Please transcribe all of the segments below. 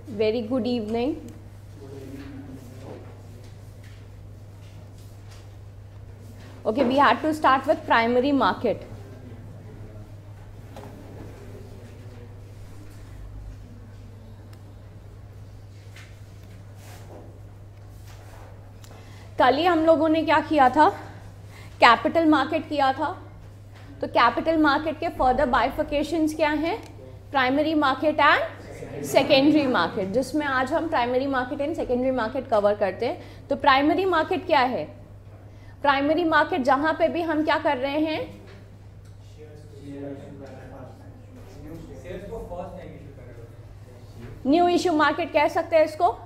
Very good evening. Okay, we had to start with primary market. कल ही हम लोगों ने क्या किया था, कैपिटल मार्केट किया था। तो कैपिटल मार्केट के फर्दर बाइफिकेशंस क्या हैं, primary market and secondary market, जिसमें आज हम primary market and secondary market cover करते हैं। तो प्राइमरी मार्केट क्या है, प्राइमरी मार्केट जहां पे भी हम क्या कर रहे हैं, न्यू इशू मार्केट कह सकते हैं इसको।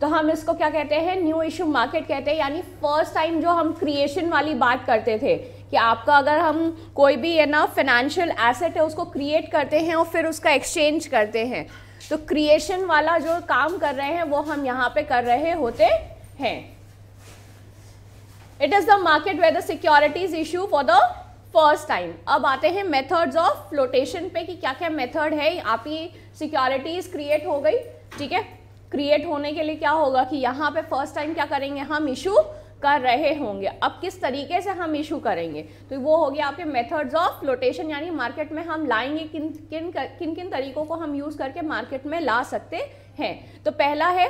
तो हम इसको क्या कहते हैं, न्यू इशू मार्केट कहते हैं। यानी फर्स्ट टाइम जो हम क्रिएशन वाली बात करते थे कि आपका अगर हम कोई भी है ना फाइनेंशियल एसेट है उसको क्रिएट करते हैं और फिर उसका एक्सचेंज करते हैं, तो क्रिएशन वाला जो काम कर रहे हैं वो हम यहाँ पे कर रहे होते हैं। It is the market where the securities issue for the first time. अब आते हैं मेथड्स ऑफ फ्लोटेशन पे कि क्या क्या मेथड है। आपकी सिक्योरिटीज क्रिएट हो गई, ठीक है। क्रिएट होने के लिए क्या होगा कि यहाँ पे फर्स्ट टाइम क्या करेंगे, हम इशू कर रहे होंगे। अब किस तरीके से हम इशू करेंगे, तो वो हो गया आपके मेथड्स ऑफ फ्लोटेशन, यानी मार्केट में हम लाएंगे किन किन तरीकों को हम यूज करके मार्केट में ला सकते हैं। तो पहला है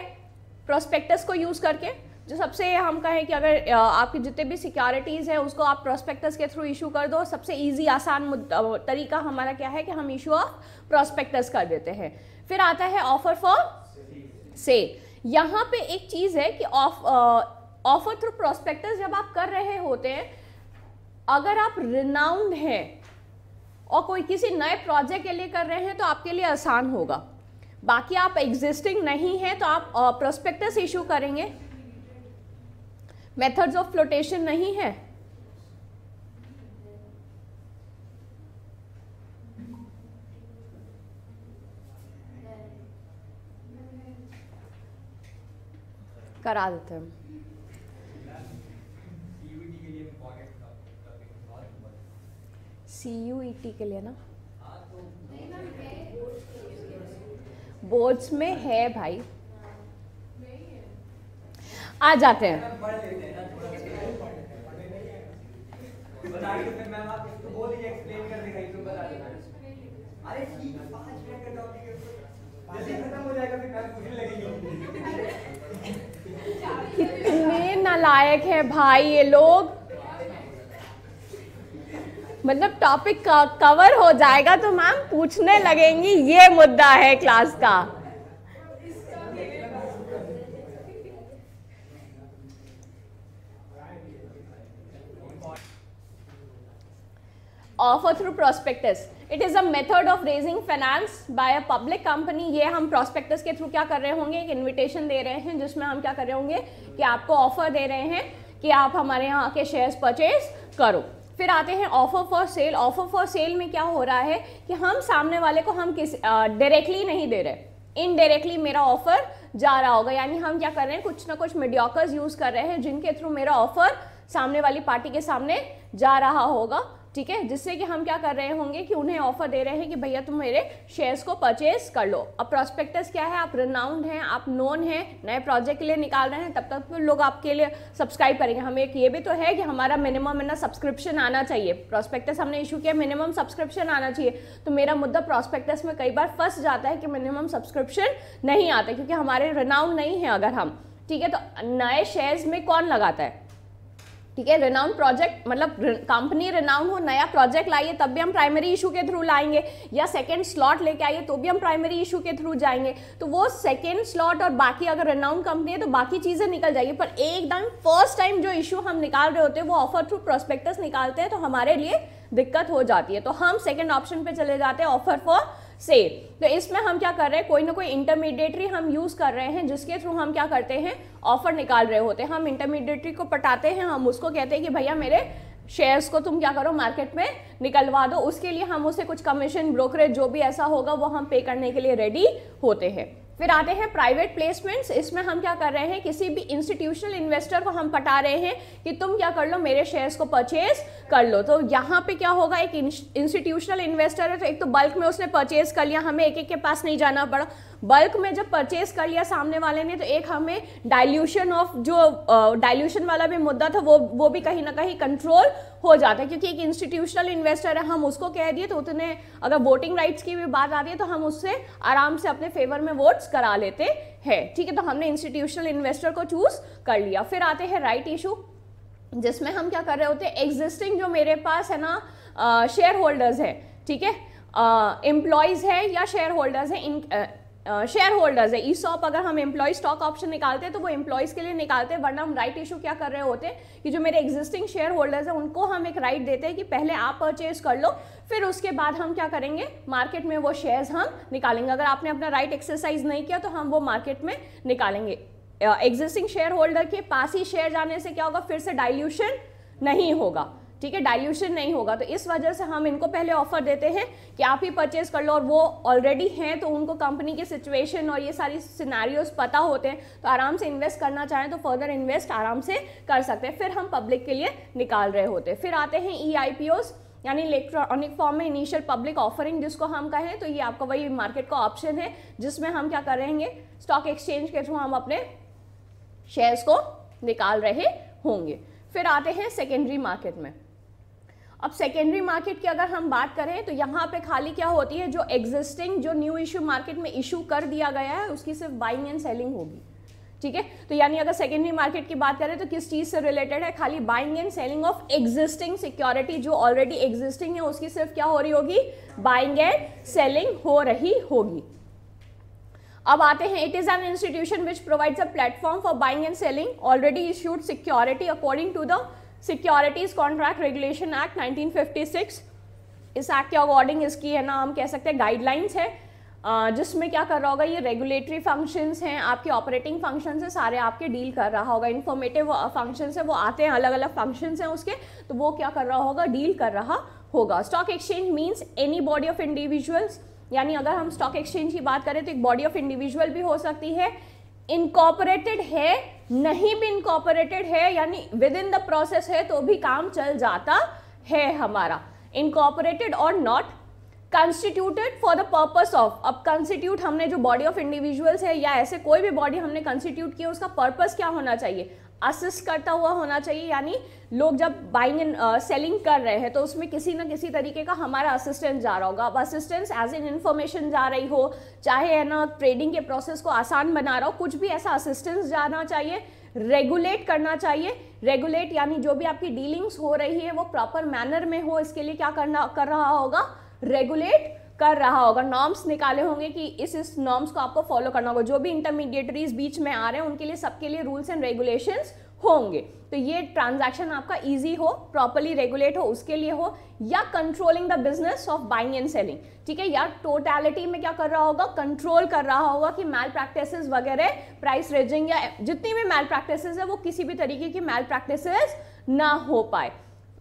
प्रोस्पेक्टस को यूज करके, जो सबसे हम कहें कि अगर आपकी जितने भी सिक्योरिटीज है उसको आप प्रोस्पेक्टस के थ्रू इशू कर दो, सबसे इजी आसान तरीका हमारा क्या है कि हम इशू ऑफ प्रोस्पेक्टस कर देते हैं। फिर आता है ऑफर फॉर सेल। यहाँ पे एक चीज है कि ऑफर थ्रू प्रोस्पेक्टस जब आप कर रहे होते हैं, अगर आप रिनाउंड हैं और कोई किसी नए प्रोजेक्ट के लिए कर रहे हैं तो आपके लिए आसान होगा। बाकी आप एग्जिस्टिंग नहीं है तो आप प्रोस्पेक्टस इशू करेंगे, मेथड्स ऑफ फ्लोटेशन नहीं है। करा देते हैं। CUET के लिए ना बोर्ड्स में है भाई, आ जाते हैं। कितने नालायक है भाई ये लोग, मतलब टॉपिक कवर हो जाएगा तो मैम पूछने लगेंगी ये मुद्दा है क्लास का। Offer through prospectus, it is a method of raising finance by a public company. ये हम प्रोस्पेक्टस के थ्रू क्या कर रहे होंगे, एक इन्विटेशन दे रहे हैं जिसमें हम क्या कर रहे होंगे कि आपको ऑफर दे रहे हैं कि आप हमारे यहाँ आके शेयर्स परचेज करो। फिर आते हैं offer for sale. Offer for sale में क्या हो रहा है कि हम सामने वाले को हम किस डायरेक्टली नहीं दे रहे, इनडायरेक्टली मेरा ऑफर जा रहा होगा। यानी हम क्या कर रहे हैं, कुछ ना कुछ मीडियोकर्स यूज कर रहे हैं जिनके थ्रू मेरा ऑफर सामने वाली पार्टी के सामने जा रहा होगा, ठीक है। जिससे कि हम क्या कर रहे होंगे कि उन्हें ऑफर दे रहे हैं कि भैया तुम मेरे शेयर्स को परचेज कर लो। अब प्रोस्पेक्टस क्या है, आप रिनाउंड हैं, आप नोन हैं, नए प्रोजेक्ट के लिए निकाल रहे हैं, तब तक तो लोग आपके लिए सब्सक्राइब करेंगे। हमें एक ये भी तो है कि हमारा मिनिमम है ना सब्सक्रिप्शन आना चाहिए। प्रोस्पेक्टस हमने इशू किया, मिनिमम सब्सक्रिप्शन आना चाहिए। तो मेरा मुद्दा प्रोस्पेक्टस में कई बार फंस जाता है कि मिनिमम सब्सक्रिप्शन नहीं आता क्योंकि हमारे रिनाउंड नहीं है अगर हम, ठीक है। तो नए शेयर्स में कौन लगाता है, ठीक है। रिनाउंड प्रोजेक्ट मतलब कंपनी रिनाउंड हो, नया प्रोजेक्ट लाइए तब भी हम प्राइमरी इशू के थ्रू लाएंगे, या सेकंड स्लॉट लेके आइए तो भी हम प्राइमरी इशू के थ्रू जाएंगे। तो वो सेकंड स्लॉट और बाकी अगर रिनाउंड कंपनी है तो बाकी चीजें निकल जाएगी, पर एकदम फर्स्ट टाइम जो इशू हम निकाल रहे होते हैं वो ऑफर थ्रू प्रोस्पेक्टस निकालते हैं तो हमारे लिए दिक्कत हो जाती है। तो हम सेकेंड ऑप्शन पे चले जाते हैं, ऑफर फॉर सेल। तो इसमें हम क्या कर रहे हैं, कोई ना कोई इंटरमीडिएटरी हम यूज कर रहे हैं जिसके थ्रू हम क्या करते हैं, ऑफर निकाल रहे होते हैं। हम इंटरमीडिएटरी को पटाते हैं, हम उसको कहते हैं कि भैया मेरे शेयर्स को तुम क्या करो मार्केट में निकलवा दो। उसके लिए हम उसे कुछ कमीशन, ब्रोकरेज जो भी ऐसा होगा वो हम पे करने के लिए रेडी होते हैं। फिर आते हैं प्राइवेट प्लेसमेंट्स। इसमें हम क्या कर रहे हैं, किसी भी इंस्टीट्यूशनल इन्वेस्टर को हम पटा रहे हैं कि तुम क्या कर लो, मेरे शेयर्स को परचेज कर लो। तो यहाँ पे क्या होगा, एक इंस्टीट्यूशनल इन्वेस्टर है तो एक तो बल्क में उसने परचेज कर लिया, हमें एक एक के पास नहीं जाना पड़ा। बल्क में जब परचेज कर लिया सामने वाले ने तो एक हमें डाइल्यूशन ऑफ जो डाइल्यूशन वाला भी मुद्दा था वो भी कहीं ना कहीं कंट्रोल हो जाता है, क्योंकि एक इंस्टीट्यूशनल इन्वेस्टर है, हम उसको कह दिए तो उतने, अगर वोटिंग राइट्स की भी बात आती है तो हम उससे आराम से अपने फेवर में वोट्स करा लेते हैं, ठीक है। तो हमने इंस्टीट्यूशनल इन्वेस्टर को चूज कर लिया। फिर आते हैं राइट इशू, जिसमें हम क्या कर रहे होते हैं, एग्जिस्टिंग जो मेरे पास है ना शेयर होल्डर्स है, ठीक है, एम्प्लॉयज है या शेयर होल्डर्स है, शेयर होल्डर्स है, ईसॉप अगर हम एम्प्लॉय स्टॉक ऑप्शन निकालते हैं तो वो एम्प्लॉयज के लिए निकालते हैं, वरना हम राइट इशू क्या कर रहे होते हैं कि जो मेरे एग्जिस्टिंग शेयर होल्डर्स है उनको हम एक राइट देते हैं कि पहले आप परचेज कर लो, फिर उसके बाद हम क्या करेंगे, मार्केट में वो शेयर्स हम निकालेंगे। अगर आपने अपना राइट एक्सरसाइज नहीं किया तो हम वो मार्केट में निकालेंगे। एग्जिस्टिंग शेयर होल्डर के पास ही शेयर जाने से क्या होगा, फिर से डाइल्यूशन नहीं होगा, ठीक है, डाइल्यूशन नहीं होगा। तो इस वजह से हम इनको पहले ऑफर देते हैं कि आप ही परचेज कर लो, और वो ऑलरेडी हैं तो उनको कंपनी के सिचुएशन और ये सारी सिनेरियोज पता होते हैं, तो आराम से इन्वेस्ट करना चाहें तो फर्दर इन्वेस्ट आराम से कर सकते हैं। फिर हम पब्लिक के लिए निकाल रहे होते हैं। फिर आते हैं EIPOs यानी इलेक्ट्रॉनिक फॉर्म में इनिशियल पब्लिक ऑफरिंग जिसको हम कहें, तो ये आपका वही मार्केट का ऑप्शन है जिसमें हम क्या करेंगे, स्टॉक एक्सचेंज के थ्रू हम अपने शेयर्स को निकाल रहे होंगे। फिर आते हैं सेकेंडरी मार्केट में। अब सेकेंडरी मार्केट की अगर हम बात करें तो यहाँ पे खाली क्या होती है, जो एग्जिस्टिंग जो न्यू इशू मार्केट में इशू कर दिया गया है उसकी सिर्फ बाइंग एंड सेलिंग होगी, ठीक है। तो यानी अगर सेकेंडरी मार्केट की बात करें तो किस चीज से रिलेटेड है, खाली buying and selling of existing security, जो ऑलरेडी एग्जिस्टिंग है उसकी सिर्फ क्या हो रही होगी, बाइंग एंड सेलिंग हो रही होगी। अब आते हैं, it is an institution which provides a platform for buying and selling already issued security according to the securities contract regulation act 1956। इस एक्ट के अकॉर्डिंग इसकी है ना हम कह सकते हैं गाइडलाइंस है, जिसमें क्या कर रहा होगा, ये रेगुलेटरी फंक्शंस हैं, आपके ऑपरेटिंग फंक्शंस हैं, सारे आपके डील कर रहा होगा। इन्फॉर्मेटिव फंक्शंस है, वो आते हैं, अलग अलग फंक्शंस हैं उसके, तो वो क्या कर रहा होगा, डील कर रहा होगा। Stock exchange means any body of individuals, यानी अगर हम स्टॉक एक्सचेंज की बात करें तो एक बॉडी ऑफ इंडिविजुअल भी हो सकती है, इनकॉर्पोरेटेड है, नहीं भी इनकॉर्पोरेटेड है, यानी विद इन द प्रोसेस है तो भी काम चल जाता है हमारा, इनकॉर्पोरेटेड और not constituted for the purpose of. अब कंस्टिट्यूट हमने जो बॉडी ऑफ इंडिविजुअल्स है या ऐसे कोई भी बॉडी हमने कंस्टिट्यूट किया, उसका पर्पस क्या होना चाहिए, असिस्ट करता हुआ होना चाहिए, यानी लोग जब बाइंग एंड सेलिंग कर रहे हैं तो उसमें किसी न किसी तरीके का हमारा असिस्टेंस जा रहा होगा। अब असिस्टेंस एज इन इन्फॉर्मेशन जा रही हो, चाहे है ना ट्रेडिंग के प्रोसेस को आसान बना रहा हो, कुछ भी ऐसा असिस्टेंस जाना चाहिए, रेगुलेट करना चाहिए। रेगुलेट यानी जो भी आपकी डीलिंग्स हो रही है वो प्रॉपर मैनर में हो, इसके लिए क्या कर रहा होगा, रेगुलेट कर रहा होगा। नॉर्म्स निकाले होंगे कि इस नॉर्म्स को आपको फॉलो करना होगा, जो भी इंटरमीडिएटरीज बीच में आ रहे हैं उनके लिए सबके लिए रूल्स एंड रेगुलेशंस होंगे। तो ये ट्रांजैक्शन आपका इजी हो, प्रॉपर्ली रेगुलेट हो, उसके लिए हो, या controlling the business of buying and selling, ठीक है, या टोटलिटी में क्या कर रहा होगा, कंट्रोल कर रहा होगा कि मैल प्रैक्टिसेस वगैरह, प्राइस रेजिंग या जितनी भी मैल प्रैक्टिसेस है वो किसी भी तरीके की मैल प्रैक्टिसेस ना हो पाए,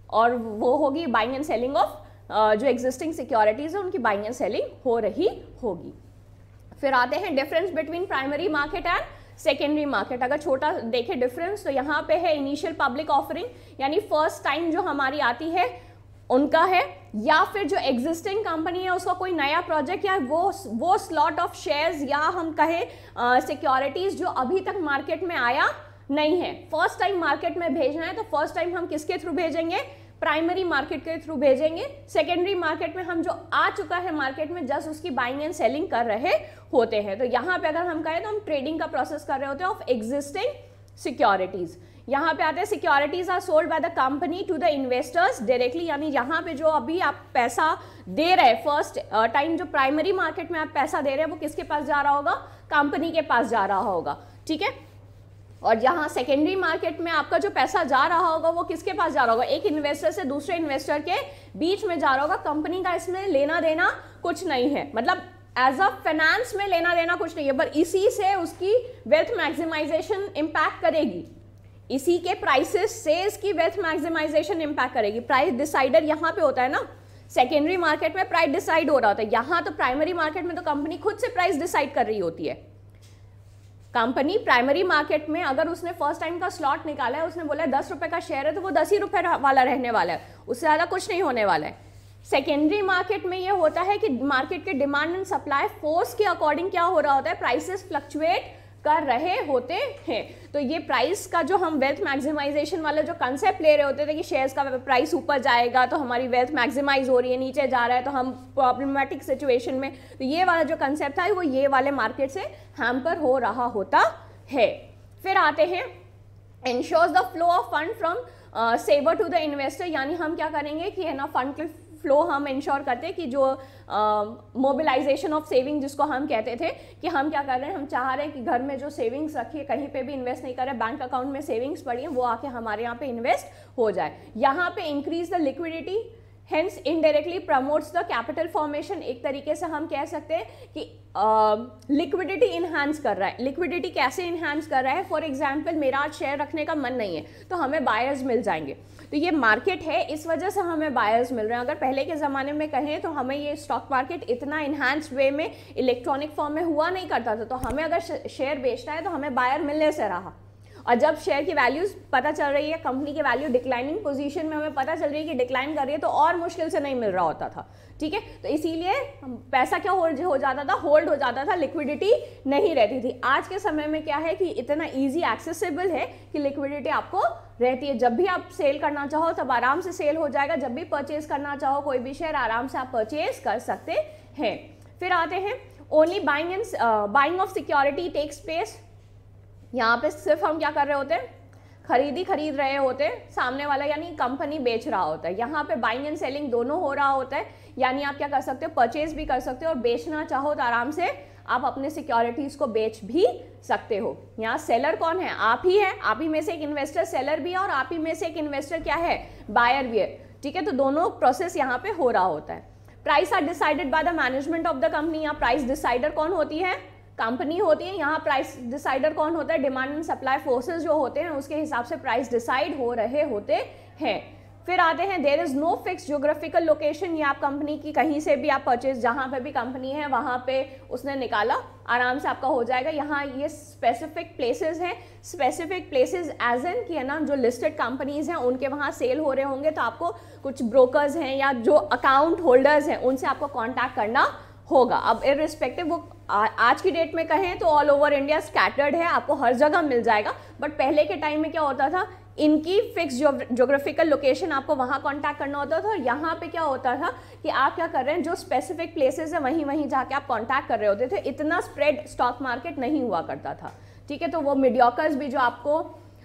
और वो होगी बाइंग एंड सेलिंग ऑफ जो एग्जिस्टिंग सिक्योरिटीज है उनकी बाइंग एंड सेलिंग हो रही होगी। फिर आते हैं difference between primary market and secondary market. अगर छोटा देखें डिफरेंस तो यहाँ पे है इनिशियल पब्लिक ऑफरिंग, यानी फर्स्ट टाइम जो हमारी आती है उनका है, या फिर जो एग्जिस्टिंग कंपनी है उसका कोई नया प्रोजेक्ट या वो स्लॉट ऑफ शेयर्स या हम कहें सिक्योरिटीज जो अभी तक मार्केट में आया नहीं है, फर्स्ट टाइम मार्केट में भेजना है तो फर्स्ट टाइम हम किसके थ्रू भेजेंगे, प्राइमरी मार्केट के थ्रू भेजेंगे। सेकेंडरी मार्केट में हम जो आ चुका है मार्केट में जस्ट उसकी बाइंग एंड सेलिंग कर रहे होते हैं। तो यहाँ पे अगर हम कहें तो हम ट्रेडिंग का प्रोसेस कर रहे होते हैं ऑफ एग्जिस्टिंग सिक्योरिटीज। यहाँ पे आते हैं securities are sold by the company to the investors directly, यानी यहाँ पे जो अभी आप पैसा दे रहे हैं फर्स्ट टाइम जो प्राइमरी मार्केट में आप पैसा दे रहे हैं वो किसके पास जा रहा होगा, कंपनी के पास जा रहा होगा, ठीक है। और जहां सेकेंडरी मार्केट में आपका जो पैसा जा रहा होगा वो किसके पास जा रहा होगा, एक इन्वेस्टर से दूसरे इन्वेस्टर के बीच में जा रहा होगा। कंपनी का इसमें लेना देना कुछ नहीं है, मतलब एज अ फाइनेंस में लेना देना कुछ नहीं है, पर इसी से उसकी वेल्थ मैक्सिमाइजेशन इंपैक्ट करेगी, इसी के प्राइसेस से इसकी वेल्थ मैक्सिमाइजेशन इंपैक्ट करेगी। प्राइस डिसाइडर यहाँ पे होता है ना, सेकेंडरी मार्केट में प्राइस डिसाइड हो रहा होता है, यहाँ तो प्राइमरी मार्केट में तो कंपनी खुद से प्राइस डिसाइड कर रही होती है। कंपनी प्राइमरी मार्केट में अगर उसने फर्स्ट टाइम का स्लॉट निकाला है, उसने बोला 10 रुपए का शेयर है तो वो 10 ही रुपए वाला रहने वाला है, उससे ज़्यादा कुछ नहीं होने वाला है, सेकेंडरी मार्केट में ये होता है कि मार्केट के डिमांड एंड सप्लाई फोर्स के अकॉर्डिंग क्या हो रहा होता है, प्राइसेस फ्लक्चुएट कर रहे होते हैं। तो ये प्राइस का जो हम वेल्थ मैक्सिमाइजेशन वाला जो कंसेप्ट ले रहे होते थे कि शेयर्स का प्राइस ऊपर जाएगा तो हमारी वेल्थ मैक्सिमाइज हो रही है, नीचे जा रहा है तो हम प्रॉब्लमेटिक सिचुएशन में, तो ये वाला जो कंसेप्ट था वो ये वाले मार्केट से हैम्पर हो रहा होता है। फिर आते हैं ensures the flow of fund from saver to the investor, यानी हम क्या करेंगे कि है ना फंड के फ्लो हम इंश्योर करते हैं कि जो मोबिलाइजेशन ऑफ सेविंग जिसको हम कहते थे कि हम क्या कर रहे हैं, हम चाह रहे हैं कि घर में जो सेविंग्स रखी है कहीं पे भी इन्वेस्ट नहीं कर रहे, बैंक अकाउंट में सेविंग्स पड़ी है, वो आके हमारे यहाँ पे इन्वेस्ट हो जाए। यहाँ पे increase the liquidity, hence indirectly promotes the capital formation. एक तरीके से हम कह सकते हैं कि लिक्विडिटी इन्हांस कर रहा है। लिक्विडिटी कैसे इन्हांस कर रहा है, फॉर एग्जाम्पल मेरा आज शेयर रखने का मन नहीं है तो हमें बायर्स मिल जाएंगे, तो ये मार्केट है इस वजह से हमें बायर्स मिल रहे हैं। अगर पहले के ज़माने में कहें तो हमें ये स्टॉक मार्केट इतना इन्हांस्ड वे में इलेक्ट्रॉनिक फॉर्म में हुआ नहीं करता था, तो हमें अगर शेयर बेचना है तो हमें बायर मिलने से रहा, और जब शेयर की वैल्यूज पता चल रही है, कंपनी की वैल्यू डिक्लाइनिंग पोजीशन में हमें पता चल रही है कि डिक्लाइन कर रही है, तो और मुश्किल से नहीं मिल रहा होता था। ठीक है, तो इसीलिए पैसा क्या हो जाता था, होल्ड हो जाता था, लिक्विडिटी नहीं रहती थी। आज के समय में क्या है कि इतना ईजी एक्सेसिबल है कि लिक्विडिटी आपको रहती है, जब भी आप सेल करना चाहो तब आराम से सेल हो जाएगा, जब भी परचेज करना चाहो कोई भी शेयर आराम से आप परचेज कर सकते हैं। फिर आते हैं only buying of security takes place. यहाँ पे सिर्फ हम क्या कर रहे होते हैं, खरीद रहे होते हैं, सामने वाला यानी कंपनी बेच रहा होता है। यहाँ पे बाइंग एंड सेलिंग दोनों हो रहा होता है, यानी आप क्या कर सकते हो, परचेज भी कर सकते हो और बेचना चाहो तो आराम से आप अपने सिक्योरिटीज को बेच भी सकते हो। यहाँ सेलर कौन है, आप ही है, आप ही में से एक इन्वेस्टर सेलर भी है और आप ही में से एक इन्वेस्टर क्या है, बायर भी है। ठीक है, तो दोनों प्रोसेस यहाँ पे हो रहा होता है। Price are decided by the management of the company. यहाँ प्राइस डिसाइडर कौन होती है, कंपनी होती है। यहाँ प्राइस डिसाइडर कौन होता है, डिमांड एंड सप्लाई फोर्सेस जो होते हैं उसके हिसाब से प्राइस डिसाइड हो रहे होते हैं। फिर आते हैं there is no fix geographical location. ये आप कंपनी की कहीं से भी आप परचेज, जहाँ पे भी कंपनी है वहाँ पे उसने निकाला आराम से आपका हो जाएगा। यहाँ ये स्पेसिफिक प्लेसेस हैं, स्पेसिफिक प्लेसेस एज एन कि है ना जो लिस्टेड कंपनीज हैं उनके वहाँ सेल हो रहे होंगे, तो आपको कुछ ब्रोकर्स हैं या जो अकाउंट होल्डर्स हैं उनसे आपको कॉन्टैक्ट करना होगा। अब इररिस्पेक्टिव वो आज की डेट में कहें तो ऑल ओवर इंडिया स्कैटर्ड है, आपको हर जगह मिल जाएगा, बट पहले के टाइम में क्या होता था, इनकी फिक्स ज्योग्राफिकल लोकेशन आपको वहाँ कांटेक्ट करना होता था। और यहाँ पे क्या होता था कि आप क्या कर रहे हैं, जो स्पेसिफिक प्लेसेस है वहीं जाके आप कांटेक्ट कर रहे होते थे। इतना स्प्रेड स्टॉक मार्केट नहीं हुआ करता था। ठीक है, तो वो मीडियोकर्स भी जो आपको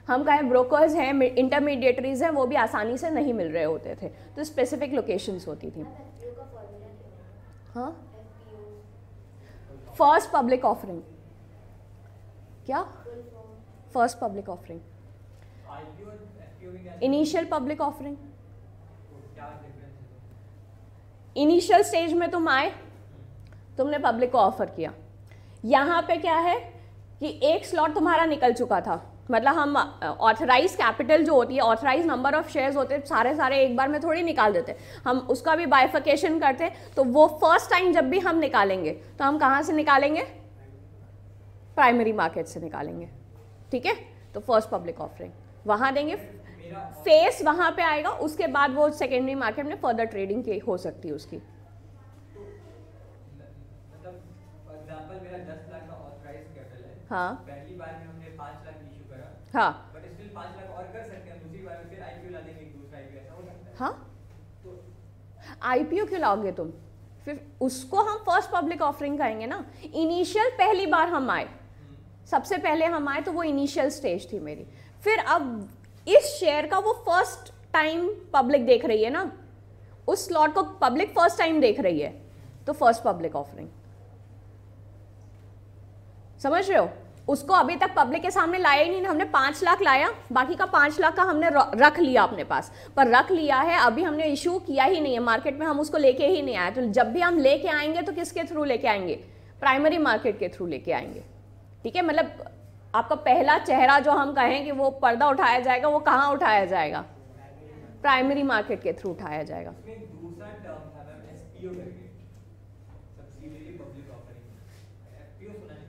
हम कहें ब्रोकर्स हैं, इंटरमीडिएटरीज हैं, वो भी आसानी से नहीं मिल रहे होते थे, तो स्पेसिफिक लोकेशंस होती थी। हाँ, फर्स्ट पब्लिक ऑफरिंग, क्या first public offering, initial public offering. Initial stage में तुम आए, तुमने पब्लिक को ऑफर किया, यहाँ पे क्या है कि एक स्लॉट तुम्हारा निकल चुका था, मतलब हम ऑथराइज कैपिटल जो होती है, ऑथराइज नंबर ऑफ शेयर्स होते हैं, सारे एक बार में थोड़ी निकाल देते, हम उसका भी बाइफिकेशन करते हैं। तो वो फर्स्ट टाइम जब भी हम निकालेंगे तो हम कहाँ से निकालेंगे, प्राइमरी मार्केट से निकालेंगे। ठीक है, तो फर्स्ट पब्लिक ऑफरिंग वहाँ देंगे, फेस वहाँ पे आएगा, उसके बाद वो सेकेंडरी मार्केट में फर्दर ट्रेडिंग की हो सकती है उसकी। हाँ, पहली बार में हमने 5 लाख इशू करा, हाँ, बट स्टिल 5 लाख और कर सकते हैं, दूसरी बार में फिर आईपीओ ला देंगे, दूसरा आईपीओ, ऐसा हो सकता है। हाँ, तो आईपीओ क्यों लाओगे तुम, फिर उसको हम फर्स्ट पब्लिक ऑफरिंग कहेंगे ना। इनिशियल पहली बार हम आए, सबसे पहले हम आए तो वो इनिशियल स्टेज थी मेरी। फिर अब इस शेयर का वो फर्स्ट टाइम पब्लिक देख रही है ना, उस स्लॉट को पब्लिक फर्स्ट टाइम देख रही है, तो फर्स्ट पब्लिक ऑफरिंग। समझ रहे हो, उसको अभी तक पब्लिक के सामने लाया ही नहीं, हमने 5 लाख लाया, बाकी का 5 लाख का हमने रख लिया अपने पास, पर रख लिया है, अभी हमने इशू किया ही नहीं है मार्केट में, हम उसको लेके ही नहीं आए। तो जब भी हम लेके आएंगे तो किसके थ्रू लेके आएंगे, प्राइमरी मार्केट के थ्रू लेके आएंगे। ठीक है, मतलब आपका पहला चेहरा जो हम कहें कि वो पर्दा उठाया जाएगा, वो कहाँ उठाया जाएगा, प्राइमरी मार्केट के थ्रू उठाया जाएगा। दूसरा टर्म था मैम एसपीओ करके, सब्सिडियरी पब्लिक ऑफरिंग, एफपीओ सुना नहीं।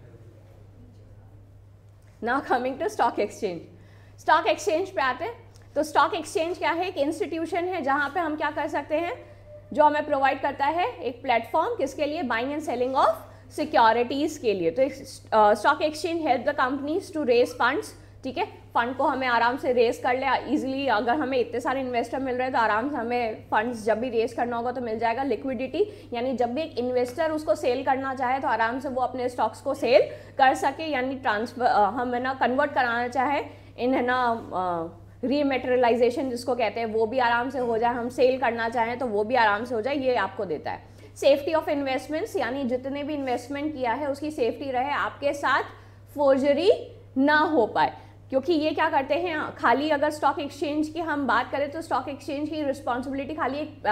Now coming to stock exchange. Stock exchange पे आते हैं, तो स्टॉक एक्सचेंज क्या है, एक इंस्टीट्यूशन है जहाँ पे हम क्या कर सकते हैं, जो हमें प्रोवाइड करता है एक प्लेटफॉर्म किसके लिए, buying and selling of securities के लिए। तो stock exchange help the companies to raise funds, ठीक है, फंड को हमें आराम से रेज कर ले इजीली। अगर हमें इतने सारे इन्वेस्टर मिल रहे हैं तो आराम से हमें फंड्स जब भी रेज करना होगा तो मिल जाएगा। लिक्विडिटी यानी जब भी एक इन्वेस्टर उसको सेल करना चाहे तो आराम से वो अपने स्टॉक्स को सेल कर सके, यानी ट्रांसफर हम है ना कन्वर्ट कराना चाहे इन है ना रीमेटेरियलाइजेशन जिसको कहते हैं वो भी आराम से हो जाए, हम सेल करना चाहें तो वो भी आराम से हो जाए, ये आपको देता है। सेफ्टी ऑफ इन्वेस्टमेंट्स यानी जितने भी इन्वेस्टमेंट किया है उसकी सेफ्टी रहे, आपके साथ फोर्जरी ना हो पाए, क्योंकि ये क्या करते हैं, खाली अगर स्टॉक एक्सचेंज की हम बात करें तो स्टॉक एक्सचेंज की रिस्पॉन्सिबिलिटी खाली एक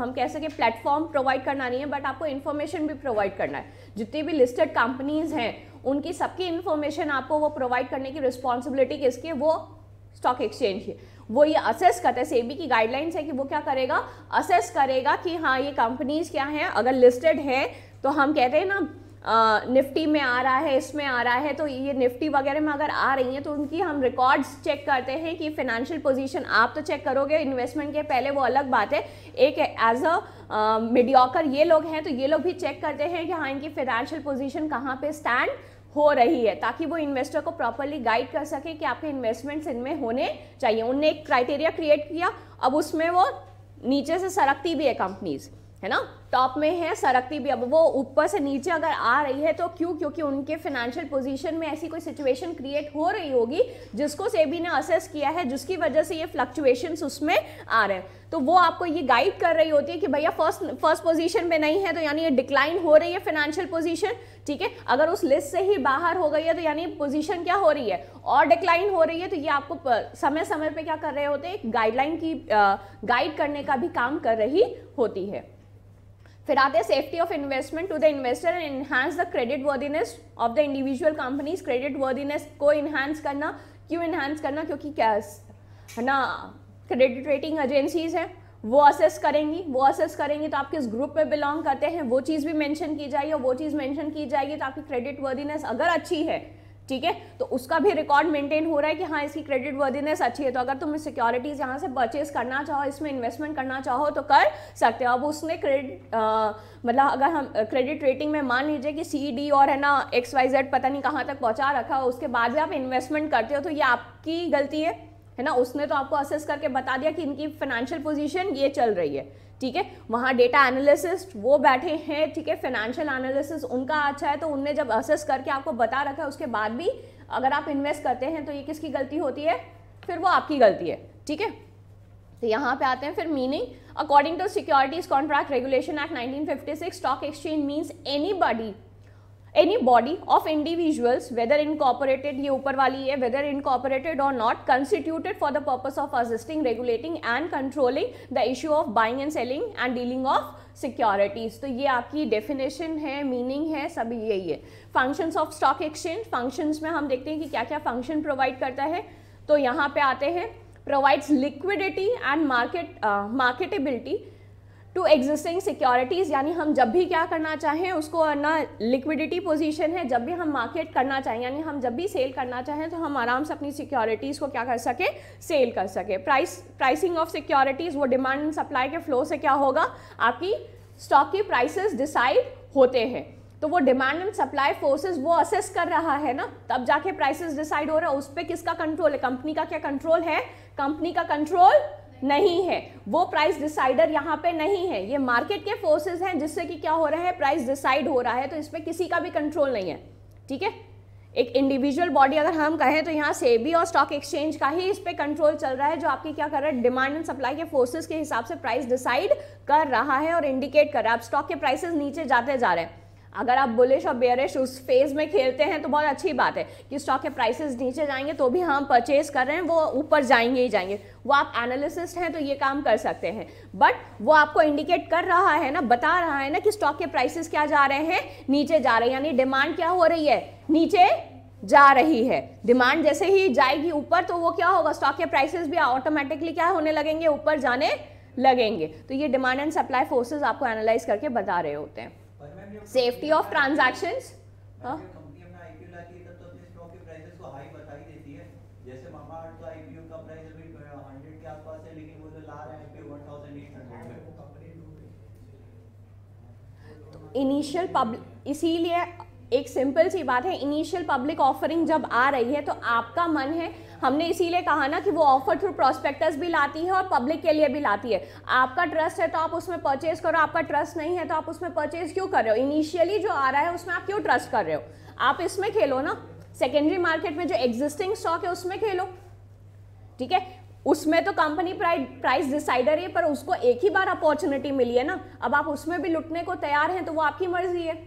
हम कह सके प्लेटफॉर्म प्रोवाइड करना नहीं है, बट आपको इन्फॉर्मेशन भी प्रोवाइड करना है। जितनी भी लिस्टेड कंपनीज हैं उनकी सबकी इन्फॉर्मेशन आपको वो प्रोवाइड करने की रिस्पॉन्सिबिलिटी किसकी है, वो स्टॉक एक्सचेंज की। वो ये असेस करता है, सेबी की गाइडलाइंस है कि वो क्या करेगा, असेस करेगा कि हाँ ये कंपनीज क्या हैं, अगर लिस्टेड है तो हम कहते हैं ना निफ्टी में आ रहा है, इसमें आ रहा है, तो ये निफ्टी वगैरह में अगर आ रही हैं तो उनकी हम रिकॉर्ड्स चेक करते हैं कि फाइनेंशियल पोजीशन आप तो चेक करोगे इन्वेस्टमेंट के पहले, वो अलग बात है। एक एज अ मीडियोकर ये लोग हैं तो ये लोग भी चेक करते हैं कि हाँ इनकी फाइनेंशियल पोजीशन कहाँ पे स्टैंड हो रही है, ताकि वो इन्वेस्टर को प्रॉपरली गाइड कर सके कि आपके इन्वेस्टमेंट्स इनमें होने चाहिए। उनने एक क्राइटेरिया क्रिएट किया, अब उसमें वो नीचे से सरकती भी है कंपनीज, है ना, टॉप में है सरकती भी, अब वो ऊपर से नीचे अगर आ रही है तो क्यों, क्योंकि उनके फाइनेंशियल पोजीशन में ऐसी कोई सिचुएशन क्रिएट हो रही होगी जिसको सेबी ने असेस किया है, जिसकी वजह से ये फ्लक्चुएशंस उसमें आ रहे हैं। तो वो आपको ये गाइड कर रही होती है कि भैया फर्स्ट पोजीशन में नहीं है तो यानी ये डिक्लाइन हो रही है फाइनेंशियल पोजीशन, ठीक है। अगर उस लिस्ट से ही बाहर हो गई है तो यानी पोजीशन क्या हो रही है, और डिक्लाइन हो रही है। तो ये आपको समय समय पे क्या कर रहे होते हैं, गाइडलाइन की गाइड करने का भी काम कर रही होती है। फिर आते हैं safety of investment to the investor and enhance the credit worthiness of the individual companies. Credit worthiness को इन्हांस करना, क्यों इन्हांस करना, क्योंकि क्या है ना क्रेडिट रेटिंग एजेंसीज हैं वो असेस करेंगी तो आप किस ग्रुप में बिलोंग करते हैं वो चीज़ भी मेंशन की जाएगी, और वो चीज़ मेंशन की जाएगी तो आपकी क्रेडिट वर्दीनेस अगर अच्छी है, ठीक है, तो उसका भी रिकॉर्ड मेंटेन हो रहा है कि हाँ इसकी क्रेडिट वर्दीनेस अच्छी है। तो अगर तुम सिक्योरिटीज यहाँ से परचेज करना चाहो, इसमें इन्वेस्टमेंट करना चाहो तो कर सकते हो। अब उसने क्रेडिट मतलब अगर हम क्रेडिट रेटिंग में मान लीजिए कि CD और है ना XYZ पता नहीं कहाँ तक पहुँचा रखा हो, उसके बाद भी आप इन्वेस्टमेंट करते हो तो ये आपकी गलती है ना। उसने तो आपको असेस करके बता दिया कि इनकी फाइनेंशियल पोजीशन ये चल रही है, ठीक है। वहाँ डेटा एनालिसिस्ट वो बैठे हैं, ठीक है, फाइनेंशियल एनालिसिस उनका अच्छा है, तो उनने जब असेस करके आपको बता रखा है उसके बाद भी अगर आप इन्वेस्ट करते हैं तो ये किसकी गलती होती है, फिर वो आपकी गलती है, ठीक है। तो यहाँ पे आते हैं फिर meaning. According to securities contract regulation act 1956 stock exchange means any body of individuals whether incorporated, ये ऊपर वाली है, whether incorporated or not, constituted for the purpose of assisting, regulating and controlling the issue of buying and selling and dealing of securities। तो ये आपकी definition है, meaning है, सभी यही है। Functions of stock exchange, functions में हम देखते हैं कि क्या क्या फंक्शन प्रोवाइड करता है। तो यहाँ पे आते हैं, provides liquidity and marketability to existing securities, यानी हम जब भी क्या करना चाहें उसको ना लिक्विडिटी पोजीशन है, जब भी हम मार्केट करना चाहें यानी हम जब भी सेल करना चाहें तो हम आराम से अपनी सिक्योरिटीज़ को क्या कर सके, सेल कर सके। प्राइसिंग ऑफ सिक्योरिटीज़, वो डिमांड एंड सप्लाई के फ्लो से क्या होगा, आपकी स्टॉक की प्राइसेस डिसाइड होते हैं। तो वो डिमांड एंड सप्लाई फोर्सेस वो असेस कर रहा है ना, तब जाके प्राइसेस डिसाइड हो रहा है। उस पर किसका कंट्रोल है, कंपनी का क्या कंट्रोल है, कंपनी का कंट्रोल नहीं है, वो प्राइस डिसाइडर यहाँ पे नहीं है, ये मार्केट के फोर्सेस हैं जिससे कि क्या हो रहा है, प्राइस डिसाइड हो रहा है। तो इसमें किसी का भी कंट्रोल नहीं है, ठीक है। एक इंडिविजुअल बॉडी अगर हम कहें तो यहाँ सेबी और स्टॉक एक्सचेंज का ही इस पे कंट्रोल चल रहा है, जो आपकी क्या कर रहा है, डिमांड एंड सप्लाई के फोर्सेस के हिसाब से प्राइस डिसाइड कर रहा है और इंडिकेट कर रहा है। अब स्टॉक के प्राइसेस नीचे जाते जा रहे हैं, अगर आप बुलिश और बेयरिश उस फेज में खेलते हैं तो बहुत अच्छी बात है कि स्टॉक के प्राइसेस नीचे जाएंगे तो भी हम परचेज कर रहे हैं, वो ऊपर जाएंगे ही जाएंगे। वो आप एनालिसिस्ट हैं तो ये काम कर सकते हैं, बट वो आपको इंडिकेट कर रहा है ना, बता रहा है ना कि स्टॉक के प्राइसेस क्या जा रहे हैं, नीचे जा रहे हैं, यानी डिमांड क्या हो रही है, नीचे जा रही है। डिमांड जैसे ही जाएगी ऊपर तो वो क्या होगा, स्टॉक के प्राइसेस भी ऑटोमेटिकली क्या होने लगेंगे, ऊपर जाने लगेंगे। तो ये डिमांड एंड सप्लाई फोर्सेस आपको एनालाइज करके बता रहे होते हैं। सेफ्टी ऑफ ट्रांजैक्शंस, कंपनी अपना आईपीओ लाती है तब तो अपने स्टॉक के प्राइसेस को हाई बता ही देती है। जैसे मामाअर्थ का आईपीओ का प्राइस अभी 100 के आसपास है, लेकिन वो जो ला रहे हैं आईपीओ 1800 में। इनिशियल पब्लिक, इसीलिए एक सिंपल सी बात है, इनिशियल पब्लिक ऑफरिंग जब आ रही है तो आपका मन है, हमने इसीलिए कहा ना कि वो ऑफर थ्रू प्रोस्पेक्टस भी लाती है और पब्लिक के लिए भी लाती है। आपका ट्रस्ट है तो आप उसमें परचेज करो, आपका ट्रस्ट नहीं है तो आप उसमें परचेज क्यों कर रहे हो? इनिशियली जो आ रहा है उसमें आप क्यों ट्रस्ट कर रहे हो? आप इसमें खेलो ना, सेकेंडरी मार्केट में जो एग्जिस्टिंग स्टॉक है उसमें खेलो, ठीक है। उसमें तो कंपनी प्राइस डिसाइडर है, पर उसको एक ही बार अपॉर्चुनिटी मिली है ना, अब आप उसमें भी लुटने को तैयार हैं तो वो आपकी मर्जी है।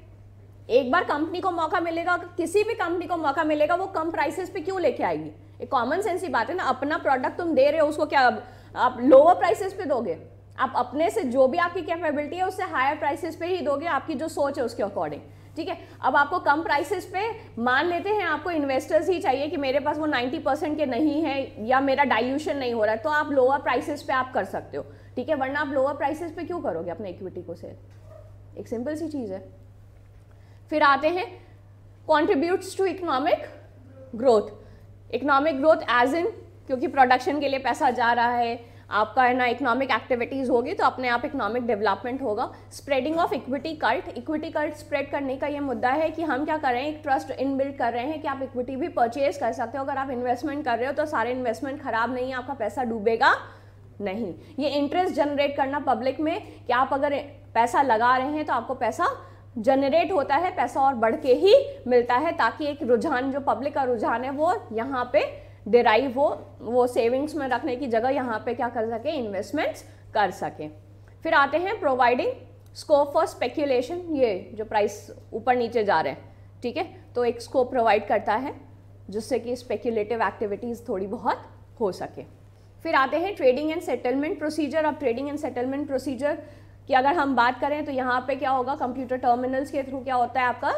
एक बार कंपनी को मौका मिलेगा, किसी भी कंपनी को मौका मिलेगा, वो कम प्राइसेस पे क्यों लेके आएगी? एक कॉमन सेंस की बात है ना, अपना प्रोडक्ट तुम दे रहे हो, उसको क्या आप लोअर प्राइसेस पे दोगे? आप अपने से जो भी आपकी कैपेबिलिटी है उससे हायर प्राइसेस पे ही दोगे, आपकी जो सोच है उसके अकॉर्डिंग, ठीक है। अब आपको कम प्राइसेस पे, मान लेते हैं आपको इन्वेस्टर्स ही चाहिए कि मेरे पास वो 90% के नहीं है या मेरा डाइल्यूशन नहीं हो रहा है, तो आप लोअर प्राइसेस पे आप कर सकते हो, ठीक है, वरना आप लोअर प्राइसेस पे क्यों करोगे अपने इक्विटी को सेल? एक सिंपल सी चीज़ है। फिर आते हैं contributes to economic growth. Economic growth as in, क्योंकि प्रोडक्शन के लिए पैसा जा रहा है, आपका है ना, इकोनॉमिक एक्टिविटीज़ होगी तो अपने आप इकोनॉमिक डेवलपमेंट होगा। Spreading of equity cult, equity cult spread करने का ये मुद्दा है कि हम क्या कर रहे हैं, एक ट्रस्ट इनबिल्ड कर रहे हैं कि आप इक्विटी भी परचेज कर सकते हो। अगर आप इन्वेस्टमेंट कर रहे हो तो सारे इन्वेस्टमेंट खराब नहीं है, आपका पैसा डूबेगा नहीं। ये इंटरेस्ट जनरेट करना पब्लिक में कि आप अगर पैसा लगा रहे हैं तो आपको पैसा जनरेट होता है, पैसा और बढ़ के ही मिलता है, ताकि एक रुझान, जो पब्लिक का रुझान है वो यहाँ पे डिराइव हो, वो सेविंग्स में रखने की जगह यहाँ पे क्या कर सके, इन्वेस्टमेंट्स कर सके। फिर आते हैं प्रोवाइडिंग स्कोप फॉर स्पेक्यूलेशन, ये जो प्राइस ऊपर नीचे जा रहे हैं, ठीक है, तो एक स्कोप प्रोवाइड करता है जिससे कि स्पेक्यूलेटिव एक्टिविटीज़ थोड़ी बहुत हो सके। फिर आते हैं ट्रेडिंग एंड सेटलमेंट प्रोसीजर। अब ट्रेडिंग एंड सेटलमेंट प्रोसीजर कि अगर हम बात करें तो यहाँ पे क्या होगा, कंप्यूटर टर्मिनल्स के थ्रू क्या होता है, आपका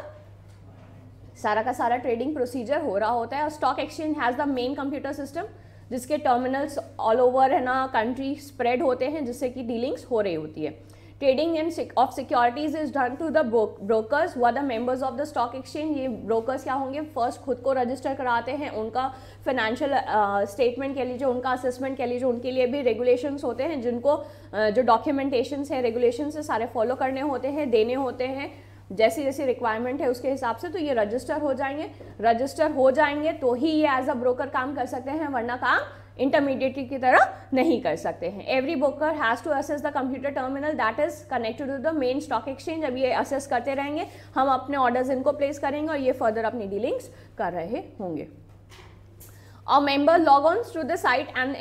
सारा का सारा ट्रेडिंग प्रोसीजर हो रहा होता है। और stock exchange has the main computer system जिसके टर्मिनल्स ऑल ओवर है ना कंट्री स्प्रेड होते हैं, जिससे कि डीलिंग्स हो रही होती है। Trading and of securities is done to the brokers व the members of the stock exchange. ये ब्रोकर्स क्या होंगे, फर्स्ट खुद को रजिस्टर कराते हैं, उनका फाइनेंशियल स्टेटमेंट कह लीजिए, उनका असेसमेंट कह लीजिए, उनके लिए भी रेगुलेशंस होते हैं जिनको जो डॉक्यूमेंटेशंस है, रेगुलेशंस है, सारे फॉलो करने होते हैं, देने होते हैं जैसी जैसी रिक्वायरमेंट है उसके हिसाब से। तो ये रजिस्टर हो जाएंगे तो ही ये एज अ ब्रोकर काम कर सकते हैं, वरना काम इंटरमीडिएटरी की तरह नहीं कर सकते हैं। Every broker has to access the computer terminal that is connected to the main stock exchange. अब ये असेस करते रहेंगे, हम अपने ऑर्डर्स इनको प्लेस करेंगे और ये फर्दर अपनी डीलिंग्स कर रहे होंगे। और member log on to the site and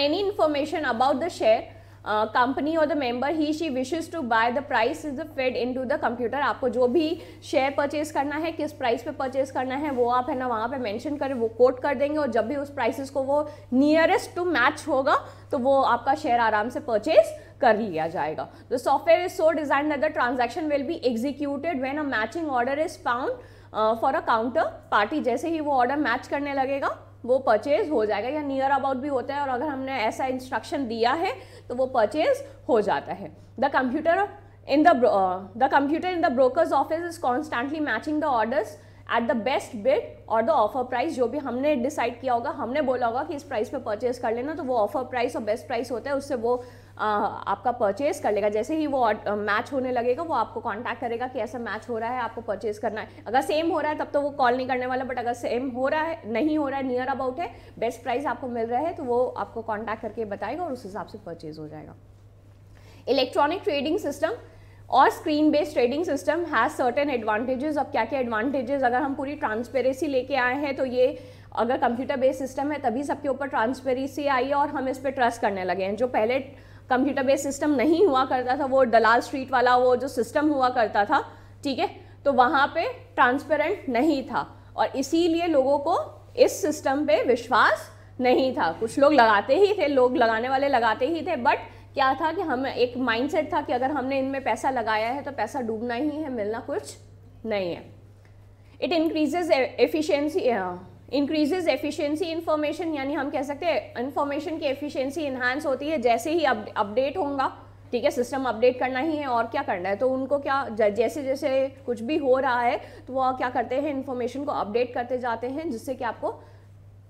any information about the share company और the member he she wishes to buy the price is fed in to the computer. आपको जो भी शेयर परचेज करना है, किस प्राइस पे purchase करना है, वो आप है ना वहाँ पे मेंशन करें, वो कोट कर देंगे, और जब भी उस प्राइसेस को वो नियरेस्ट टू मैच होगा तो वो आपका शेयर आराम से परचेज कर लिया जाएगा। The software is so design that the transaction will be executed when a matching order is found for a counter party. जैसे ही वो ऑर्डर मैच करने लगेगा वो परचेज हो जाएगा, या नियर अबाउट भी होता है, और अगर हमने ऐसा इंस्ट्रक्शन दिया है तो वो परचेज हो जाता है। The computer in the brokers office is constantly matching the orders at the best bid और द ऑफर प्राइस। जो भी हमने डिसाइड किया होगा, हमने बोला होगा कि इस प्राइस पे परचेज कर लेना, तो वो ऑफर प्राइस और बेस्ट प्राइस होता है, उससे वो आपका परचेज कर लेगा। जैसे ही वो मैच होने लगेगा वो आपको कांटेक्ट करेगा कि ऐसा मैच हो रहा है, आपको परचेज करना है। अगर सेम हो रहा है तब तो वो कॉल नहीं करने वाला, बट अगर सेम हो रहा है, नहीं हो रहा है, नियर अबाउट है, बेस्ट प्राइस आपको मिल रहा है, तो वो आपको कांटेक्ट करके बताएगा और उस हिसाब से परचेज हो जाएगा। इलेक्ट्रॉनिक ट्रेडिंग सिस्टम और screen based trading system has certain advantages. अब क्या क्या एडवांटेजेस, अगर हम पूरी ट्रांसपेरेंसी लेके आए हैं तो ये अगर कंप्यूटर बेस्ड सिस्टम है तभी सबके ऊपर ट्रांसपेरेंसी आई है और हम इस पर ट्रस्ट करने लगे हैं। जो पहले कंप्यूटर बेस्ड सिस्टम नहीं हुआ करता था, वो दलाल स्ट्रीट वाला वो जो सिस्टम हुआ करता था, ठीक है, तो वहाँ पे ट्रांसपेरेंट नहीं था और इसीलिए लोगों को इस सिस्टम पे विश्वास नहीं था। कुछ लोग लगाते ही थे, लोग लगाने वाले लगाते ही थे, बट क्या था कि हम एक माइंडसेट था कि अगर हमने इनमें पैसा लगाया है तो पैसा डूबना ही है, मिलना कुछ नहीं है। इट इंक्रीजेज एफिशिएंसी इंफॉर्मेशन, यानी हम कह सकते हैं इंफॉर्मेशन की एफिशिएंसी इन्हांस होती है जैसे ही अपडेट होगा, ठीक है, सिस्टम अपडेट करना ही है और क्या करना है, तो उनको क्या जैसे जैसे कुछ भी हो रहा है तो वो क्या करते हैं, इन्फॉर्मेशन को अपडेट करते जाते हैं जिससे कि आपको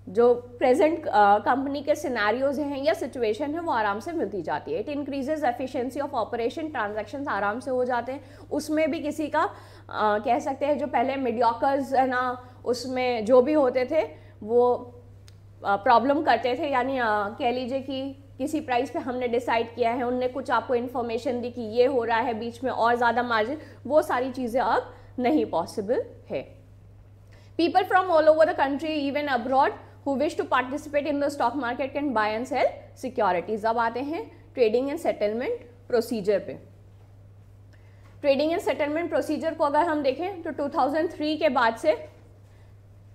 जो प्रेजेंट कंपनी के सिनेरियोज हैं या सिचुएशन है वो आराम से मिलती जाती है। It increases efficiency of operation, transactions आराम से हो जाते हैं। उसमें भी किसी का कह सकते हैं जो पहले मीडियोकर्स है ना, उसमें जो भी होते थे वो प्रॉब्लम करते थे, यानी कह लीजिए कि किसी प्राइस पे हमने डिसाइड किया है, उनने कुछ आपको इन्फॉर्मेशन दी कि ये हो रहा है, बीच में और ज़्यादा मार्जिन, वो सारी चीज़ें अब नहीं पॉसिबल है। People from all over the country even abroad who wish to participate in the stock market can buy and sell securities। अब आते हैं ट्रेडिंग एंड सेटलमेंट प्रोसीजर पे। ट्रेडिंग एंड सेटलमेंट प्रोसीजर को अगर हम देखें तो 2003 के बाद से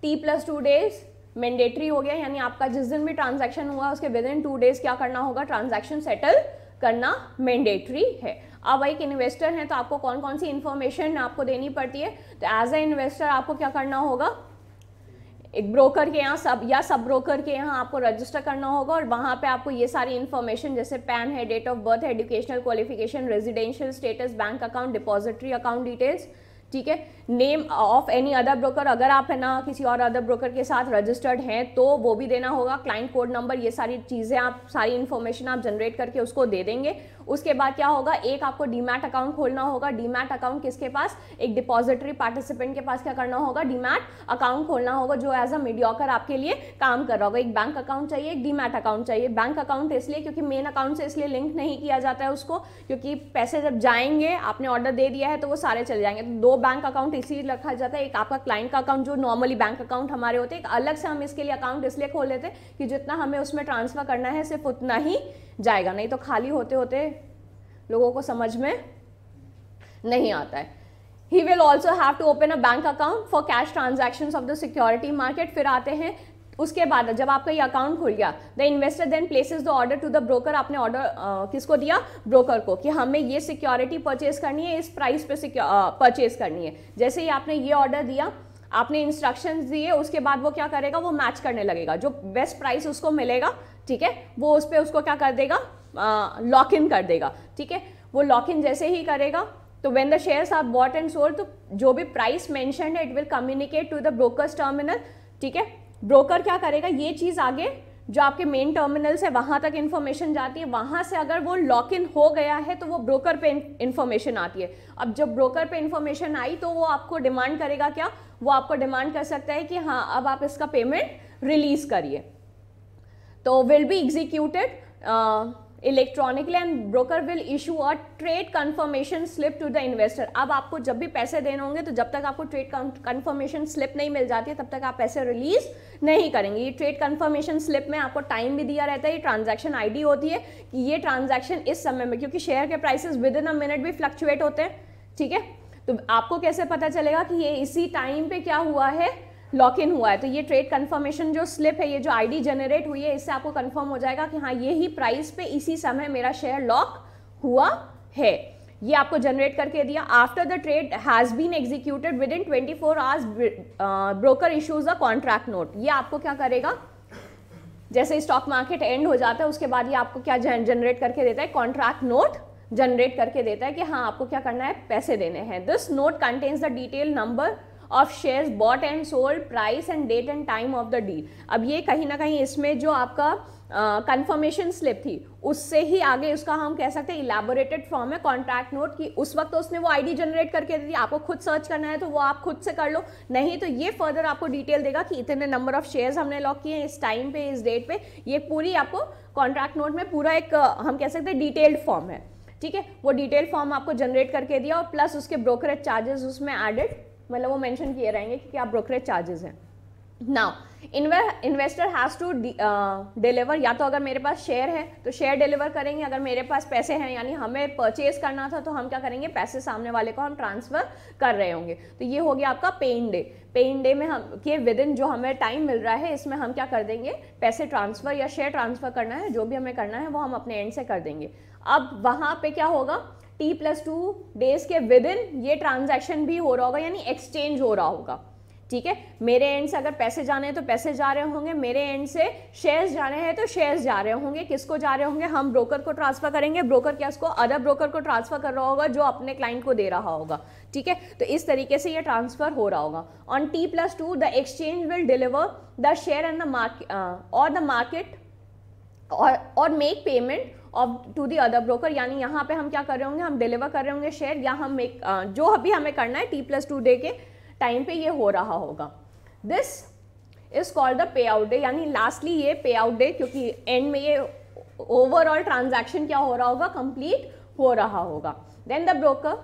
T+2 डेज मैंडेटरी हो गया, यानी आपका जिस दिन भी ट्रांजैक्शन हुआ उसके विद इन 2 डेज क्या करना होगा, ट्रांजैक्शन सेटल करना मैंडेटरी है। अब एक इन्वेस्टर हैं तो आपको कौन कौन सी इंफॉर्मेशन आपको देनी पड़ती है, तो एज ए इन्वेस्टर आपको क्या करना होगा, एक ब्रोकर के यहाँ सब ब्रोकर के यहाँ आपको रजिस्टर करना होगा और वहाँ पे आपको ये सारी इन्फॉर्मेशन जैसे पैन है, डेट ऑफ बर्थ है, educational qualification, residential status, bank account, depository account details, ठीक है, name of any other broker, अगर आप है ना किसी और अदर ब्रोकर के साथ रजिस्टर्ड हैं तो वो भी देना होगा, क्लाइंट कोड नंबर, ये सारी चीज़ें आप सारी इन्फॉर्मेशन आप जनरेट करके उसको दे देंगे। उसके बाद क्या होगा, एक आपको डीमैट अकाउंट खोलना होगा। डीमैट अकाउंट किसके पास, एक डिपॉजिटरी पार्टिसिपेंट के पास क्या करना होगा, डीमैट अकाउंट खोलना होगा, जो एज अ मीडियोकर आपके लिए काम कर रहा होगा। एक बैंक अकाउंट चाहिए, एक डीमैट अकाउंट चाहिए। बैंक अकाउंट इसलिए क्योंकि मेन अकाउंट से इसलिए लिंक नहीं किया जाता है उसको, क्योंकि पैसे जब जाएंगे, आपने ऑर्डर दे दिया है तो वो सारे चले जाएंगे, तो 2 बैंक अकाउंट इसीलिए रखा जाता है। एक आपका क्लाइंट का अकाउंट जो नॉर्मली बैंक अकाउंट हमारे होते हैं, एक अलग से हम इसके लिए अकाउंट इसलिए खोल लेते हैं कि जितना हमें उसमें ट्रांसफर करना है सिर्फ उतना ही जाएगा, नहीं तो खाली होते होते लोगों को समझ में नहीं आता है। He will also have to open a bank account for cash transactions of the security market। फिर आते हैं उसके बाद जब आपका ये अकाउंट खुल गया, the investor then places the order to the broker. आपने ऑर्डर किसको दिया, ब्रोकर को, कि हमें ये सिक्योरिटी परचेज करनी है, इस प्राइस पे परचेज करनी है। जैसे ही आपने ये ऑर्डर दिया, आपने इंस्ट्रक्शंस दिए, उसके बाद वो क्या करेगा, वो मैच करने लगेगा, जो बेस्ट प्राइस उसको मिलेगा, ठीक है, वो उस पर उसको क्या कर देगा, लॉक इन कर देगा, ठीक है। वो लॉक इन जैसे ही करेगा तो when the shares are bought and sold, तो जो भी प्राइस मेंशन्ड है it will communicate to the broker's terminal, ठीक है। ब्रोकर क्या करेगा, ये चीज़ आगे जो आपके मेन टर्मिनल से वहाँ तक इन्फॉर्मेशन जाती है, वहाँ से अगर वो लॉक इन हो गया है तो वो ब्रोकर पे इन्फॉर्मेशन आती है। अब जब ब्रोकर पे इन्फॉर्मेशन आई तो वो आपको डिमांड करेगा क्या, वो आपको डिमांड कर सकता है कि हाँ अब आप इसका पेमेंट रिलीज करिए। तो will be executed electronically and broker will issue a trade confirmation slip to the investor. अब आपको जब भी पैसे देने होंगे तो जब तक आपको ट्रेड कंफर्मेशन स्लिप नहीं मिल जाती है तब तक आप पैसे रिलीज नहीं करेंगे। ये ट्रेड कंफर्मेशन स्लिप में आपको टाइम भी दिया रहता है, ये ट्रांजैक्शन आईडी होती है कि ये ट्रांजैक्शन इस समय में, क्योंकि शेयर के prices with in a minute भी फ्लक्चुएट होते हैं, ठीक है, तो आपको कैसे पता चलेगा कि ये इसी टाइम पे क्या हुआ है, लॉक इन हुआ है। तो ये ट्रेड कंफर्मेशन जो स्लिप है, ये जो आईडी जनरेट हुई है, इससे आपको कंफर्म हो जाएगा कि हाँ ये ही प्राइस पे इसी समय मेरा शेयर लॉक हुआ है। ये आपको जनरेट करके दिया। After the trade has been executed within 24 hours broker issues a contract note. ये आपको क्या करेगा, जैसे स्टॉक मार्केट एंड हो जाता है उसके बाद ये आपको क्या जनरेट करके देता है, कॉन्ट्रैक्ट नोट जनरेट करके देता है कि हाँ आपको क्या करना है, पैसे देने हैं। This note contains the detail number of shares bought and sold, price and date and time of the deal. अब ये कहीं ना कहीं इसमें जो आपका कंफर्मेशन स्लिप थी उससे ही आगे उसका हम कह सकते हैं इलैबोरेटेड फॉर्म है कॉन्ट्रैक्ट नोट की। उस वक्त तो उसने वो आईडी जनरेट करके दे दी, आपको खुद सर्च करना है तो वो आप खुद से कर लो, नहीं तो ये फर्दर आपको डिटेल देगा कि इतने नंबर ऑफ शेयर्स हमने लॉक किए हैं इस टाइम पे, इस डेट पे। ये पूरी आपको कॉन्ट्रैक्ट नोट में पूरा एक हम कह सकते हैं डिटेल्ड फॉर्म है, ठीक है। वो डिटेल फॉर्म आपको जनरेट करके दिया और प्लस उसके ब्रोकरेज चार्जेस उसमें एडेड, मतलब वो मेंशन किए रहेंगे कि क्या ब्रोकरेज चार्जेस हैं। Now investor has to deliver, या तो अगर मेरे पास शेयर है तो शेयर डिलीवर करेंगे, अगर मेरे पास पैसे हैं यानी हमें परचेज करना था तो हम क्या करेंगे, पैसे सामने वाले को हम ट्रांसफर कर रहे होंगे। तो ये हो गया आपका पे इन डे। पे इन डे में हम के विद इन जो हमें टाइम मिल रहा है इसमें हम क्या कर देंगे, पैसे ट्रांसफर या शेयर ट्रांसफर करना है, जो भी हमें करना है वो हम अपने एंड से कर देंगे। अब वहाँ पे क्या होगा, T+2 डेज के विद इन ये ट्रांजैक्शन भी हो रहा होगा, यानी एक्सचेंज हो रहा होगा, ठीक है, मेरे एंड से अगर पैसे जाने हैं तो पैसे जा रहे होंगे, मेरे एंड से शेयर्स जाने हैं तो शेयर्स जा रहे होंगे। किसको जा रहे होंगे? हम ब्रोकर को ट्रांसफर करेंगे, ब्रोकर क्या उसको अदर ब्रोकर को ट्रांसफर कर रहा होगा जो अपने क्लाइंट को दे रहा होगा। ठीक है, तो इस तरीके से ये ट्रांसफर हो रहा होगा। On T+2 the exchange will deliver the share and the market और make payment of to the other broker. यानी यहाँ पे हम क्या कर रहे होंगे? हम डिलीवर कर रहे होंगे शेयर, या हम जो अभी हमें करना है T+2 डे के टाइम पे ये हो रहा होगा। This is called the pay out day, यानी लास्टली ये पे आउट डे, क्योंकि एंड में ये ओवरऑल ट्रांजैक्शन क्या हो रहा होगा? कंप्लीट हो रहा होगा। Then the broker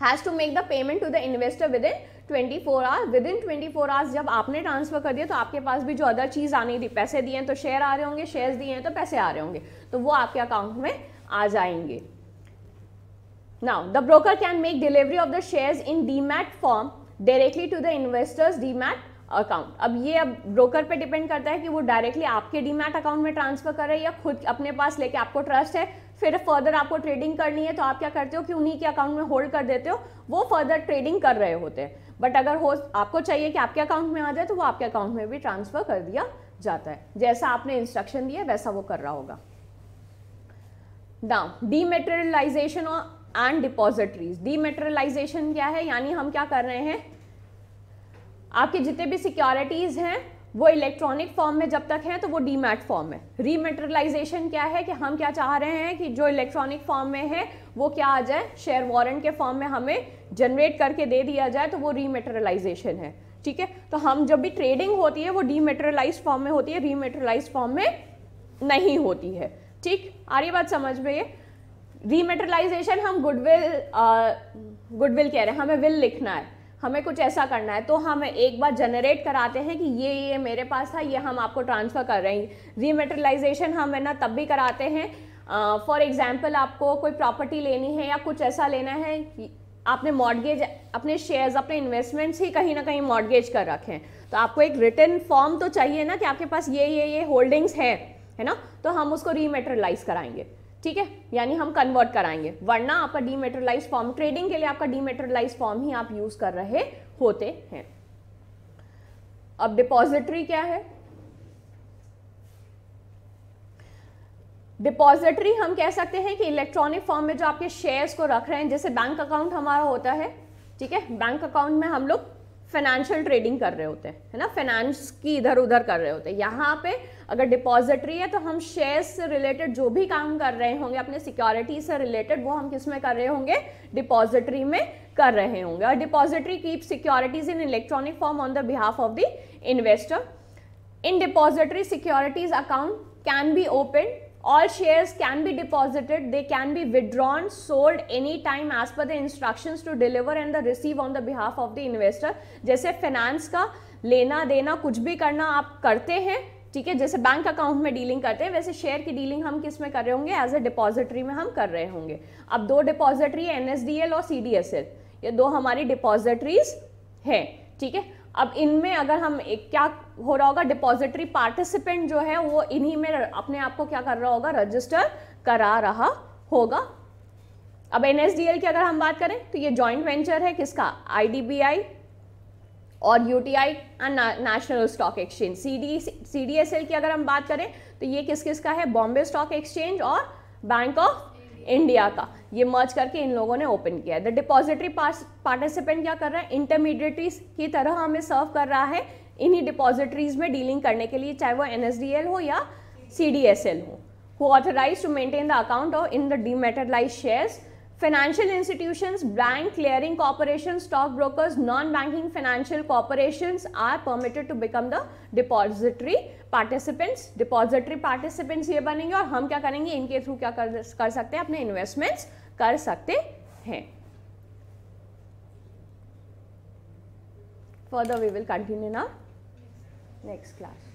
has to make the payment to the investor within 24 hours. Within 24 hours जब आपने ट्रांसफर कर दिया तो आपके पास भी जो अदर चीज आनी थी, पैसे दिए हैं तो शेयर आ रहे होंगे, शेयर्स दिए हैं तो पैसे आ रहे होंगे, तो वो आपके अकाउंट में आ जाएंगे। Now, the broker can make delivery of the shares in DMAT form directly to the investor's DMAT account. अब ये ब्रोकर पे डिपेंड करता है कि वो डायरेक्टली आपके डीमैट अकाउंट में ट्रांसफर करे या खुद अपने पास लेके, आपको ट्रस्ट है, फिर फर्दर आपको ट्रेडिंग करनी है तो आप क्या करते हो कि उन्हीं के अकाउंट में होल्ड कर देते हो, वो फर्दर ट्रेडिंग कर रहे होते हैं। बट अगर हो आपको चाहिए कि आपके अकाउंट में आ जाए तो वो आपके अकाउंट में भी ट्रांसफर कर दिया जाता है, जैसा आपने इंस्ट्रक्शन दिया वैसा वो कर रहा होगा। Now डीमेटेरियलाइजेशन and depositories. डीमेटेरियलाइजेशन क्या है? यानी हम क्या कर रहे हैं, आपके जितने भी सिक्योरिटीज हैं वो इलेक्ट्रॉनिक फॉर्म में जब तक हैं तो वो डीमैट फॉर्म है। रीमेटेरियलाइजेशन क्या है कि हम क्या चाह रहे हैं कि जो इलेक्ट्रॉनिक फॉर्म में है वो क्या आ जाए, शेयर वारंट के फॉर्म में हमें जनरेट करके दे दिया जाए, तो वो रीमेटेरियलाइजेशन है। ठीक है, तो हम जब भी ट्रेडिंग होती है वो डीमेटेरियलाइज्ड फॉर्म में होती है, रीमेटेरियलाइज्ड फॉर्म में नहीं होती है। ठीक, आ रही बात समझ में? ये रीमेटेरियलाइजेशन हम गुडविल कह रहे हैं, हमें विल लिखना है, हमें कुछ ऐसा करना है, तो हम एक बार जनरेट कराते हैं कि ये मेरे पास था, ये हम आपको ट्रांसफर कर रहे हैं। रीमेटेरियलाइजेशन हम है ना तब भी कराते हैं, फॉर एग्जांपल आपको कोई प्रॉपर्टी लेनी है या कुछ ऐसा लेना है, आपने मॉर्गेज, अपने शेयर्स, अपने इन्वेस्टमेंट्स ही कहीं ना कहीं मॉर्गेज कर रखे हैं, तो आपको एक रिटन फॉर्म तो चाहिए ना कि आपके पास ये होल्डिंग्स है ना, तो हम उसको रीमेटेरियलाइज कराएंगे। ठीक है, यानी हम कन्वर्ट कराएंगे, वरना आपका डीमेटेरियलाइज फॉर्म, ट्रेडिंग के लिए आपका डीमेटेरियलाइज फॉर्म ही आप यूज कर रहे होते हैं। अब डिपॉजिटरी क्या है? डिपॉजिटरी हम कह सकते हैं कि इलेक्ट्रॉनिक फॉर्म में जो आपके शेयर्स को रख रहे हैं, जैसे बैंक अकाउंट हमारा होता है, ठीक है, बैंक अकाउंट में हम लोग फाइनेंशियल ट्रेडिंग कर रहे होते हैं, है ना, फाइनेंस की इधर उधर कर रहे होते हैं। यहाँ पे अगर डिपॉजिटरी है तो हम शेयर्स से रिलेटेड जो भी काम कर रहे होंगे, अपने सिक्योरिटी से रिलेटेड, वो हम किस में कर रहे होंगे? डिपॉजिटरी में कर रहे होंगे। और depository keep securities in electronic form on the behalf of the investor. In depository securities account can be open, all shares can be deposited, they can be withdrawn, sold anytime as per the instructions to deliver and the receive on the behalf of the investor। जैसे finance का लेना देना कुछ भी करना आप करते हैं, ठीक है, जैसे बैंक अकाउंट में डीलिंग करते हैं, वैसे शेयर की डीलिंग हम किस में कर रहे होंगे? एज ए डिपॉजिटरी में हम कर रहे होंगे। अब दो डिपॉजिटरी है, NSDL और CDSL, ये दो हमारी डिपॉजिटरीज है। ठीक है, अब इनमें अगर हम क्या हो रहा होगा, डिपॉजिटरी पार्टिसिपेंट जो है वो इन्हीं में अपने आप को क्या कर रहा होगा? रजिस्टर करा रहा होगा। अब NSDL की अगर हम बात करें तो ये जॉइंट वेंचर है किसका? IDBI और UTI and national stock exchange. CDSL की अगर हम बात करें तो ये किस किस का है? बॉम्बे स्टॉक एक्सचेंज और बैंक ऑफ इंडिया का, ये मर्ज करके इन लोगों ने ओपन किया है। द डिपॉजिटरी पार्टिसिपेंट क्या कर रहा है? इंटरमीडिएटरीज की तरह हमें सर्व कर रहा है इन्हीं डिपॉजिटरीज में डीलिंग करने के लिए, चाहे वो NSDL हो या CDSL हो। Who authorise to maintain the account और in the dematerialised shares. Financial institutions, bank, clearing corporations, stock brokers, non-banking financial corporations are permitted to become the depository participants. Depository participants ये बनेंगे और हम क्या करेंगे? इनके थ्रू क्या कर सकते हैं? अपने इन्वेस्टमेंट्स कर सकते हैं। Further we will continue in our next class.